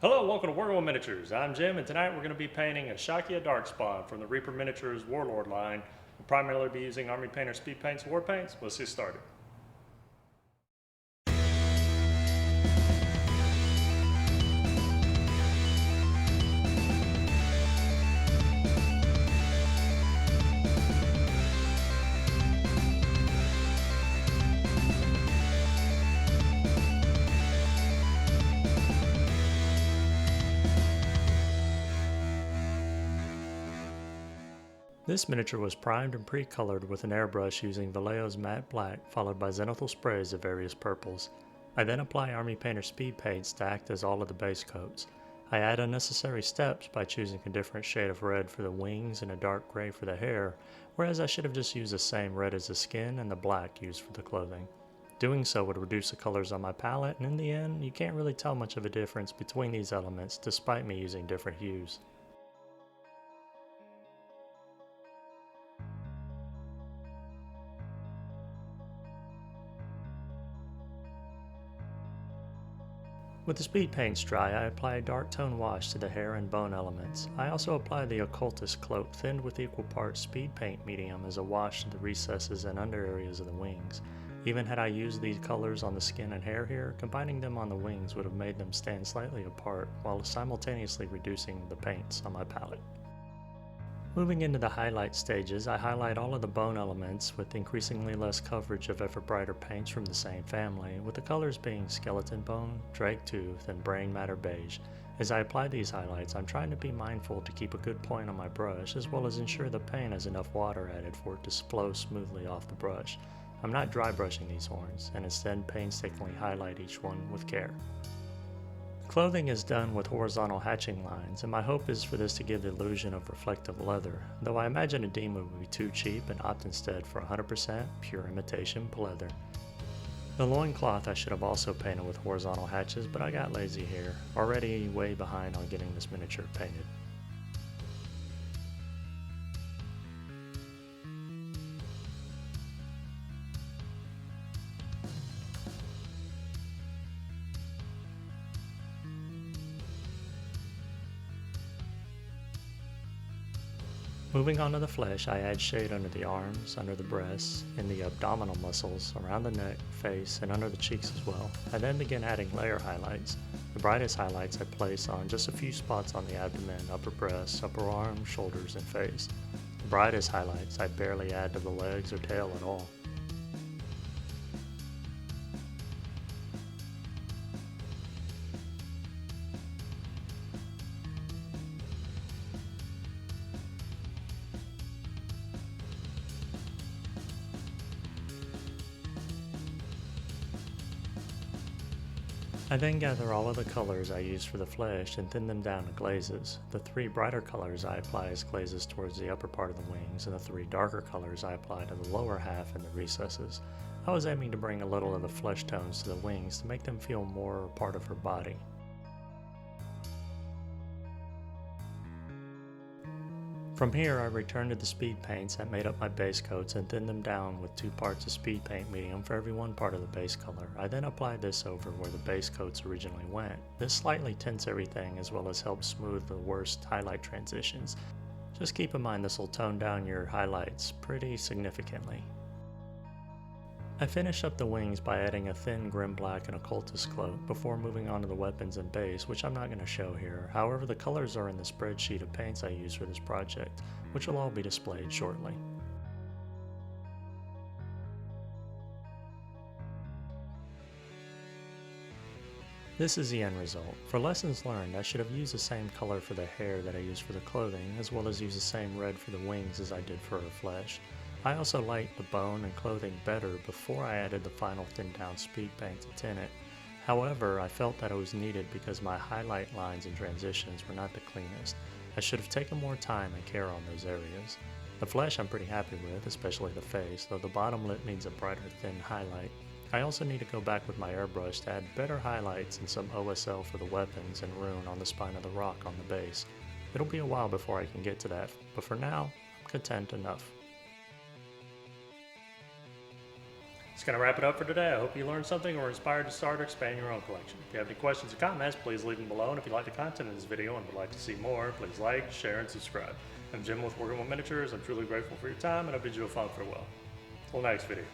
Hello, welcome to Warlord Miniatures. I'm Jim, and tonight we're going to be painting Ashakia Darkspawn from the Reaper Miniatures Warlord line. We'll primarily be using Army Painter Speedpaints War Paints. Let's get started. This miniature was primed and pre-colored with an airbrush using Vallejo's matte black followed by zenithal sprays of various purples. I then apply Army Painter Speed Paints to act as all of the base coats. I add unnecessary steps by choosing a different shade of red for the wings and a dark gray for the hair, whereas I should have just used the same red as the skin and the black used for the clothing. Doing so would reduce the colors on my palette, and in the end, you can't really tell much of a difference between these elements despite me using different hues. With the speed paints dry, I apply a dark tone wash to the hair and bone elements. I also apply the occultist cloak thinned with equal parts speed paint medium as a wash to the recesses and under areas of the wings. Even had I used these colors on the skin and hair here, combining them on the wings would have made them stand slightly apart while simultaneously reducing the paints on my palette. Moving into the highlight stages, I highlight all of the bone elements with increasingly less coverage of ever brighter paints from the same family, with the colors being skeleton bone, drake tooth, and brain matter beige. As I apply these highlights, I'm trying to be mindful to keep a good point on my brush, as well as ensure the paint has enough water added for it to flow smoothly off the brush. I'm not dry brushing these horns, and instead painstakingly highlight each one with care. Clothing is done with horizontal hatching lines, and my hope is for this to give the illusion of reflective leather, though I imagine a demon would be too cheap and opt instead for 100% pure imitation pleather. The loincloth I should have also painted with horizontal hatches, but I got lazy here, already way behind on getting this miniature painted. Moving on to the flesh, I add shade under the arms, under the breasts, in the abdominal muscles, around the neck, face, and under the cheeks as well. I then begin adding layer highlights. The brightest highlights I place on just a few spots on the abdomen, upper breasts, upper arms, shoulders, and face. The brightest highlights I barely add to the legs or tail at all. I then gather all of the colors I use for the flesh and thin them down to glazes. The three brighter colors I apply as glazes towards the upper part of the wings, and the three darker colors I apply to the lower half and the recesses. I was aiming to bring a little of the flesh tones to the wings to make them feel more a part of her body. From here, I returned to the speed paints that made up my base coats and thinned them down with 2 parts of speed paint medium for every 1 part of the base color. I then applied this over where the base coats originally went. This slightly tints everything as well as helps smooth the worst highlight transitions. Just keep in mind this will tone down your highlights pretty significantly. I finish up the wings by adding a thin grim black and occultist cloak before moving on to the weapons and base, which I'm not going to show here. However, the colors are in the spreadsheet of paints I use for this project, which will all be displayed shortly. This is the end result. For lessons learned, I should have used the same color for the hair that I used for the clothing, as well as use the same red for the wings as I did for her flesh. I also liked the bone and clothing better before I added the final thinned down speed paint to tint it. However, I felt that it was needed because my highlight lines and transitions were not the cleanest. I should have taken more time and care on those areas. The flesh I'm pretty happy with, especially the face, though the bottom lip needs a brighter thin highlight. I also need to go back with my airbrush to add better highlights and some OSL for the weapons and rune on the spine of the rock on the base. It'll be a while before I can get to that, but for now, I'm content enough. That's going to wrap it up for today. I hope you learned something or were inspired to start or expand your own collection. If you have any questions or comments, please leave them below. And if you like the content of this video and would like to see more, please like, share, and subscribe. I'm Jim with Working with Miniatures. I'm truly grateful for your time, and I bid you a fond farewell. Till next video.